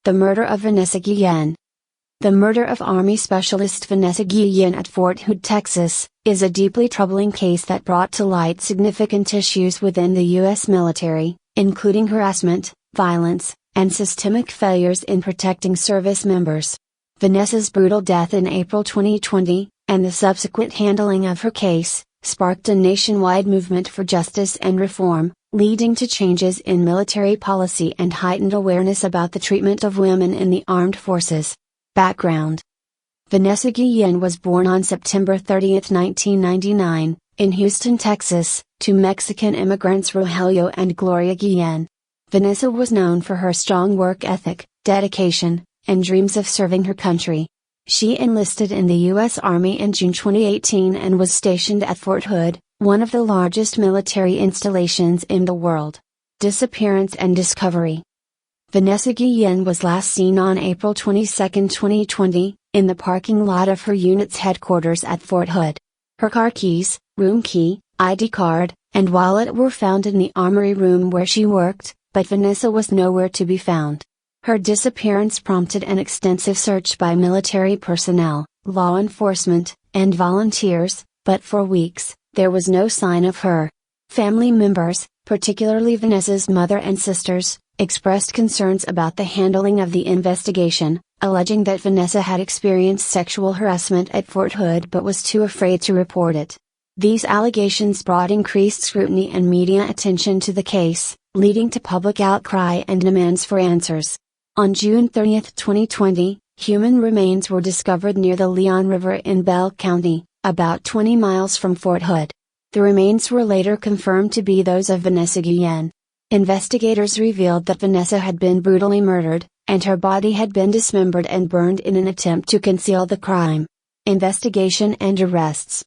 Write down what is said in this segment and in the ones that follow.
The murder of Vanessa Guillen. The murder of Army Specialist Vanessa Guillen at Fort Hood, Texas, is a deeply troubling case that brought to light significant issues within the U.S. military, including harassment, violence, and systemic failures in protecting service members. Vanessa's brutal death in April 2020, and the subsequent handling of her case, sparked a nationwide movement for justice and reform, leading to changes in military policy and heightened awareness about the treatment of women in the armed forces. Background: Vanessa Guillen was born on September 30, 1999, in Houston, Texas, to Mexican immigrants Rogelio and Gloria Guillen. Vanessa was known for her strong work ethic, dedication, and dreams of serving her country. She enlisted in the U.S. Army in June 2018 and was stationed at Fort Hood, one of the largest military installations in the world. Disappearance and discovery. Vanessa Guillen was last seen on April 22, 2020, in the parking lot of her unit's headquarters at Fort Hood. Her car keys, room key, ID card, and wallet were found in the armory room where she worked, but Vanessa was nowhere to be found. Her disappearance prompted an extensive search by military personnel, law enforcement, and volunteers, but for weeks, there was no sign of her. Family members, particularly Vanessa's mother and sisters, expressed concerns about the handling of the investigation, alleging that Vanessa had experienced sexual harassment at Fort Hood but was too afraid to report it. These allegations brought increased scrutiny and media attention to the case, leading to public outcry and demands for answers. On June 30, 2020, human remains were discovered near the Leon River in Bell County, about 20 miles from Fort Hood. The remains were later confirmed to be those of Vanessa Guillen. Investigators revealed that Vanessa had been brutally murdered, and her body had been dismembered and burned in an attempt to conceal the crime. Investigation and arrests.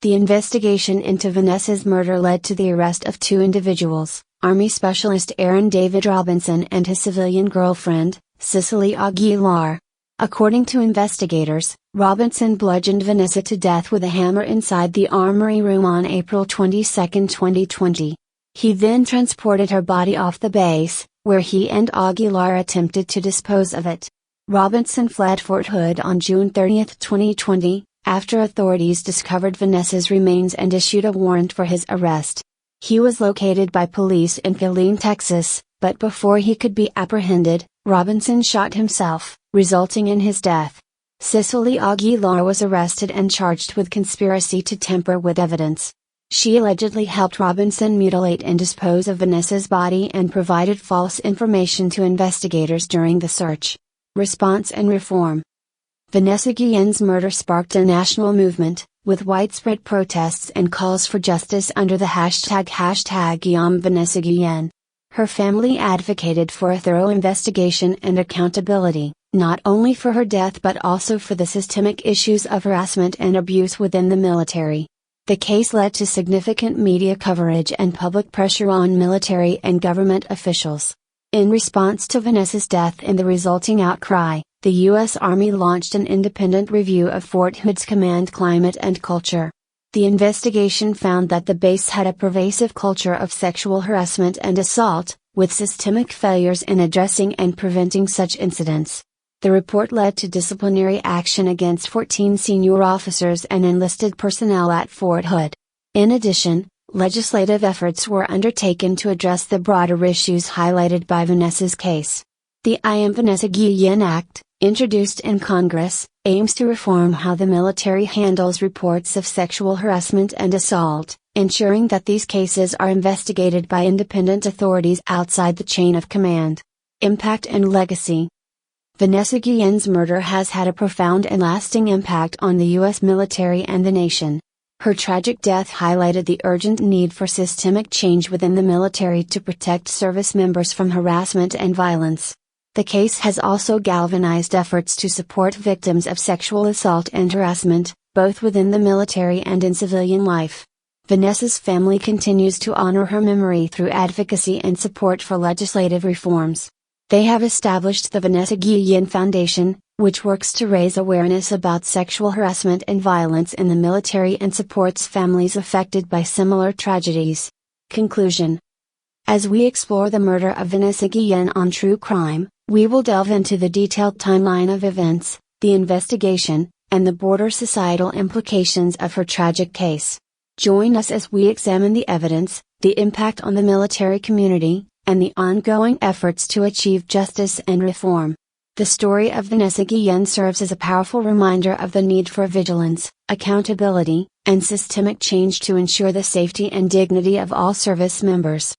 The investigation into Vanessa's murder led to the arrest of two individuals, Army Specialist Aaron David Robinson and his civilian girlfriend, Cicely Aguilar. According to investigators, Robinson bludgeoned Vanessa to death with a hammer inside the armory room on April 22, 2020. He then transported her body off the base, where he and Aguilar attempted to dispose of it. Robinson fled Fort Hood on June 30, 2020, after authorities discovered Vanessa's remains and issued a warrant for his arrest. He was located by police in Killeen, Texas, but before he could be apprehended, Robinson shot himself, resulting in his death. Cicely Aguilar was arrested and charged with conspiracy to tamper with evidence. She allegedly helped Robinson mutilate and dispose of Vanessa's body and provided false information to investigators during the search. Response and reform. Vanessa Guillen's murder sparked a national movement, with widespread protests and calls for justice under the hashtag #IamVanessaGuillen. Her family advocated for a thorough investigation and accountability, not only for her death but also for the systemic issues of harassment and abuse within the military. The case led to significant media coverage and public pressure on military and government officials. In response to Vanessa's death and the resulting outcry, the U.S. Army launched an independent review of Fort Hood's command climate and culture. The investigation found that the base had a pervasive culture of sexual harassment and assault, with systemic failures in addressing and preventing such incidents. The report led to disciplinary action against 14 senior officers and enlisted personnel at Fort Hood. In addition, legislative efforts were undertaken to address the broader issues highlighted by Vanessa's case. The I Am Vanessa Guillen Act, introduced in Congress, aims to reform how the military handles reports of sexual harassment and assault, ensuring that these cases are investigated by independent authorities outside the chain of command. Impact and legacy. Vanessa Guillen's murder has had a profound and lasting impact on the U.S. military and the nation. Her tragic death highlighted the urgent need for systemic change within the military to protect service members from harassment and violence. The case has also galvanized efforts to support victims of sexual assault and harassment, both within the military and in civilian life. Vanessa's family continues to honor her memory through advocacy and support for legislative reforms. They have established the Vanessa Guillen Foundation, which works to raise awareness about sexual harassment and violence in the military and supports families affected by similar tragedies. Conclusion. As we explore the murder of Vanessa Guillen on True Crime, We will delve into the detailed timeline of events, the investigation, and the broader societal implications of her tragic case. Join us as we examine the evidence, the impact on the military community, and the ongoing efforts to achieve justice and reform. The story of Vanessa Guillen serves as a powerful reminder of the need for vigilance, accountability, and systemic change to ensure the safety and dignity of all service members.